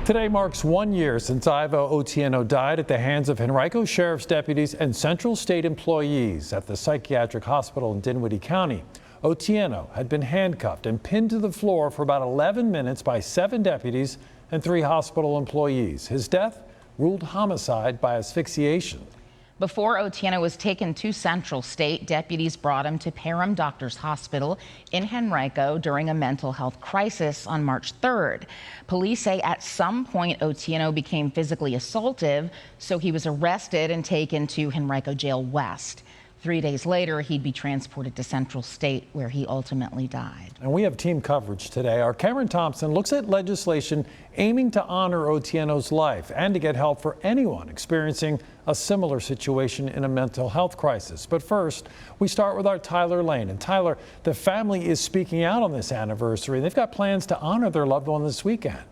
Today marks 1 year since Irvo Otieno died at the hands of Henrico Sheriff's deputies and Central State employees at the psychiatric hospital in Dinwiddie County. Otieno had been handcuffed and pinned to the floor for about 11 minutes by 7 deputies and 3 hospital employees. His death ruled homicide by asphyxiation. Before Otieno was taken to Central State, deputies brought him to Parham Doctors Hospital in Henrico during a mental health crisis on March 3rd. Police say at some point Otieno became physically assaultive, so he was arrested and taken to Henrico Jail West. 3 days later, he'd be transported to Central State, where he ultimately died. And we have team coverage today. Our Cameron Thompson looks at legislation aiming to honor Otieno's life and to get help for anyone experiencing a similar situation in a mental health crisis. But first, we start with our Tyler Lane. And Tyler, the family is speaking out on this anniversary. They've got plans to honor their loved one this weekend.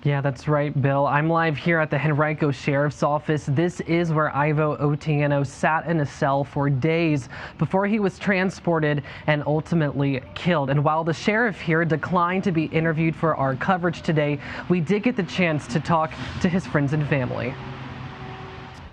Yeah, that's right, Bill. I'm live here at the Henrico Sheriff's Office. This is where Irvo Otieno sat in a cell for days before he was transported and ultimately killed. And while the sheriff here declined to be interviewed for our coverage today, we did get the chance to talk to his friends and family.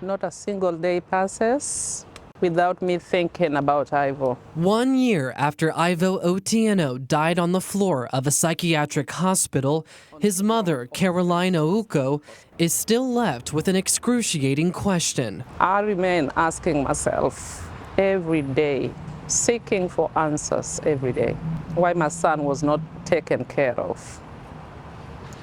Not a single day passes without me thinking about Irvo. 1 year after Irvo Otieno died on the floor of a psychiatric hospital, his mother, Caroline Ouko, is still left with an excruciating question. I remain asking myself every day, seeking for answers every day, why my son was not taken care of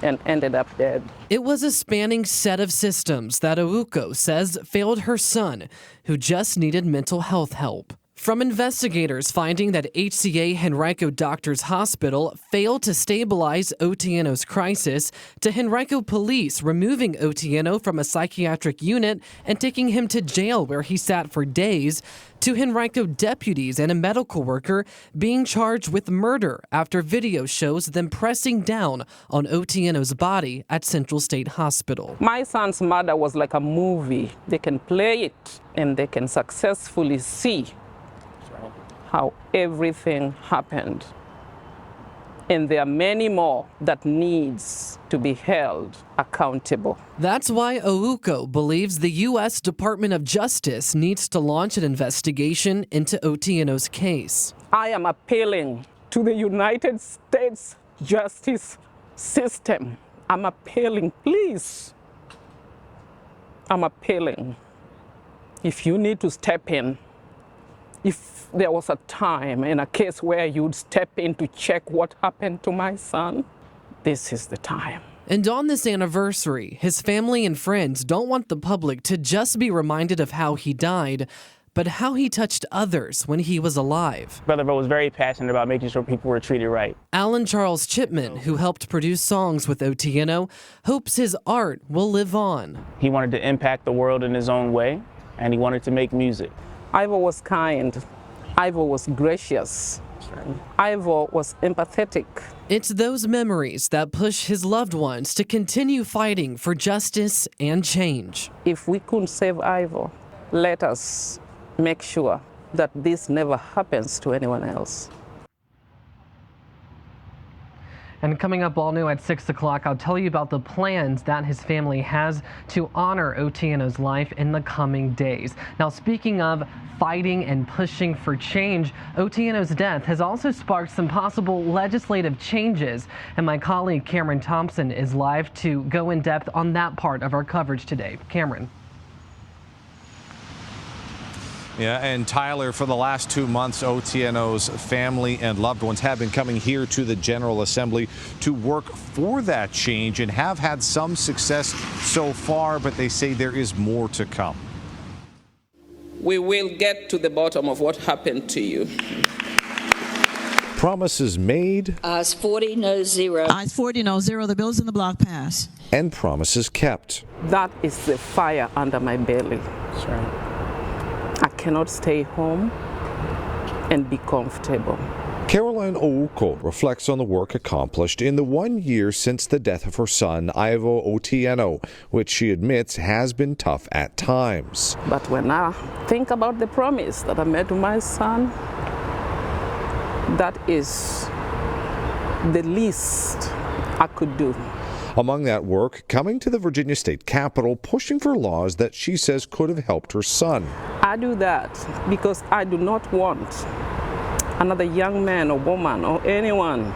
and ended up dead. It was a spanning set of systems that Ouko says failed her son, who just needed mental health help. From investigators finding that HCA Henrico Doctors Hospital failed to stabilize Otieno's crisis, to Henrico police removing Otieno from a psychiatric unit and taking him to jail where he sat for days, to Henrico deputies and a medical worker being charged with murder after video shows them pressing down on Otieno's body at Central State Hospital. My son's murder was like a movie. They can play it and they can successfully see how everything happened. And there are many more that needs to be held accountable. That's why Ouko believes the U.S. Department of Justice needs to launch an investigation into Otieno's case. I am appealing to the United States justice system. I'm appealing, please. I'm appealing. If you need to step in, if there was a time in a case where you'd step in to check what happened to my son, this is the time. And on this anniversary, his family and friends don't want the public to just be reminded of how he died, but how he touched others when he was alive. Brother Bo was very passionate about making sure people were treated right. Alan Charles Chipman, who helped produce songs with Otieno, hopes his art will live on. He wanted to impact the world in his own way, and he wanted to make music. Irvo was kind. Irvo was gracious. Irvo was empathetic. It's those memories that push his loved ones to continue fighting for justice and change. If we couldn't save Irvo, let us make sure that this never happens to anyone else. And coming up all new at 6 o'clock, I'll tell you about the plans that his family has to honor Otieno's life in the coming days. Now, speaking of fighting and pushing for change, Otieno's death has also sparked some possible legislative changes. And my colleague Cameron Thompson is live to go in depth on that part of our coverage today. Cameron. Yeah, and Tyler, for the last 2 months, Otieno's family and loved ones have been coming here to the General Assembly to work for that change and have had some success so far, but they say there is more to come. We will get to the bottom of what happened to you. Promises made. Ayes 40, no 0. Ayes 40, no 0. The bill's in the block pass. And promises kept. That is the fire under my belly. That's right. I cannot stay home and be comfortable. Caroline Ouko reflects on the work accomplished in the 1 year since the death of her son, Irvo Otieno, which she admits has been tough at times. But when I think about the promise that I made to my son, that is the least I could do. Among that work, coming to the Virginia state capitol, pushing for laws that she says could have helped her son. I do that because I do not want another young man or woman or anyone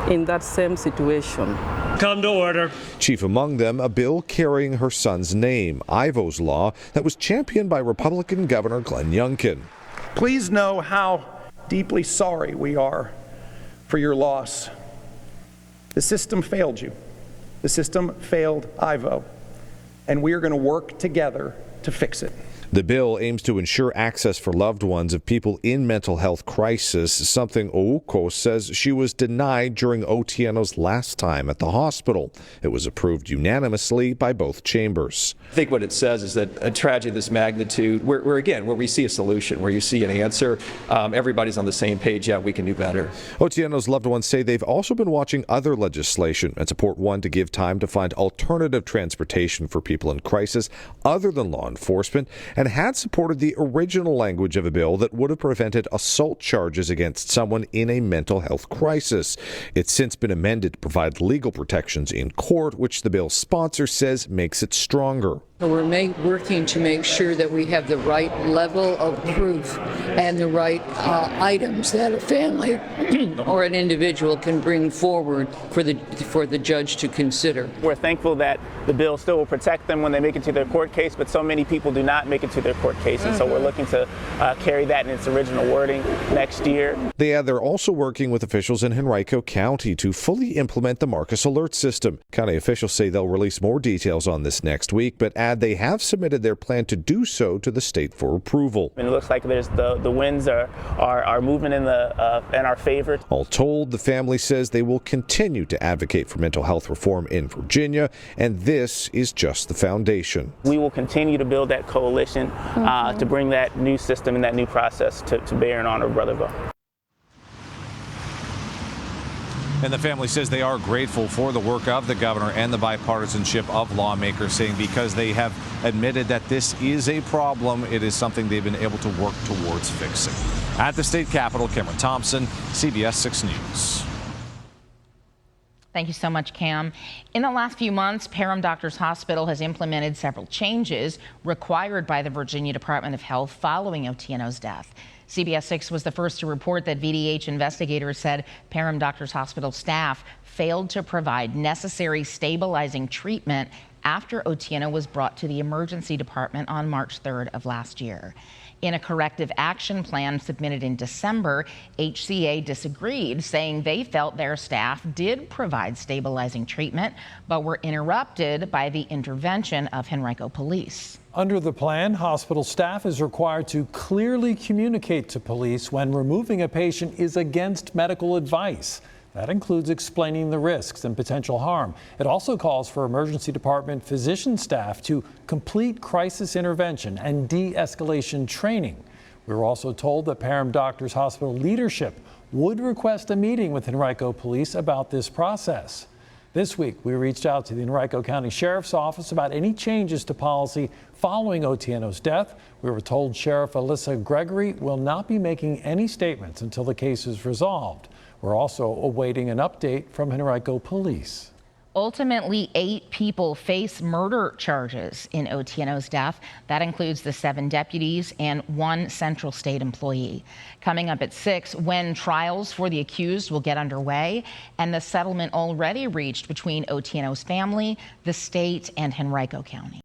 in that same situation. Come to order. Chief among them, a bill carrying her son's name, Irvo's Law, that was championed by Republican Governor Glenn Youngkin. Please know how deeply sorry we are for your loss. The system failed you. The system failed Irvo, and we are going to work together to fix it. The bill aims to ensure access for loved ones of people in mental health crisis, something Ouko says she was denied during Otieno's last time at the hospital. It was approved unanimously by both chambers. I think what it says is that a tragedy of this magnitude, where we see a solution, where you see an answer, everybody's on the same page. Yeah, we can do better. Otieno's loved ones say they've also been watching other legislation and support one to give time to find alternative transportation for people in crisis other than law enforcement, and had supported the original language of a bill that would have prevented assault charges against someone in a mental health crisis. It's since been amended to provide legal protections in court, which the bill's sponsor says makes it stronger. We're working to make sure that we have the right level of proof and the right items that a family or an individual can bring forward for the judge to consider. We're thankful that the bill still will protect them when they make it to their court case, but so many people do not make it to their court case, and so we're looking to carry that in its original wording next year. They're also working with officials in Henrico County to fully implement the Marcus Alert System. County officials say they'll release more details on this next week, but add they have submitted their plan to do so to the state for approval. And it looks like there's the winds are moving in our favor. All told, the family says they will continue to advocate for mental health reform in Virginia, and this is just the foundation. We will continue to build that coalition to bring that new system and that new process to bear in honor of Brotherville. And the family says they are grateful for the work of the governor and the bipartisanship of lawmakers, saying because they have admitted that this is a problem, it is something they've been able to work towards fixing. At the state capitol, Cameron Thompson, CBS 6 News. Thank you so much, Cam. In the last few months, Parham Doctors Hospital has implemented several changes required by the Virginia Department of Health following Otieno's death. CBS 6 was the first to report that VDH investigators said Parham Doctors Hospital staff failed to provide necessary stabilizing treatment after Otieno was brought to the emergency department on March 3rd of last year. In a corrective action plan submitted in December, HCA disagreed, saying they felt their staff did provide stabilizing treatment, but were interrupted by the intervention of Henrico police. Under the plan, hospital staff is required to clearly communicate to police when removing a patient is against medical advice. That includes explaining the risks and potential harm. It also calls for emergency department physician staff to complete crisis intervention and de-escalation training. We were also told that Parham Doctors Hospital leadership would request a meeting with Henrico Police about this process. This week, we reached out to the Henrico County Sheriff's Office about any changes to policy following Otieno's death. We were told Sheriff Alyssa Gregory will not be making any statements until the case is resolved. We're also awaiting an update from Henrico Police. Ultimately, 8 people face murder charges in Otieno's death. That includes the 7 deputies and 1 Central State employee. Coming up at 6, when trials for the accused will get underway, and the settlement already reached between Otieno's family, the state, and Henrico County.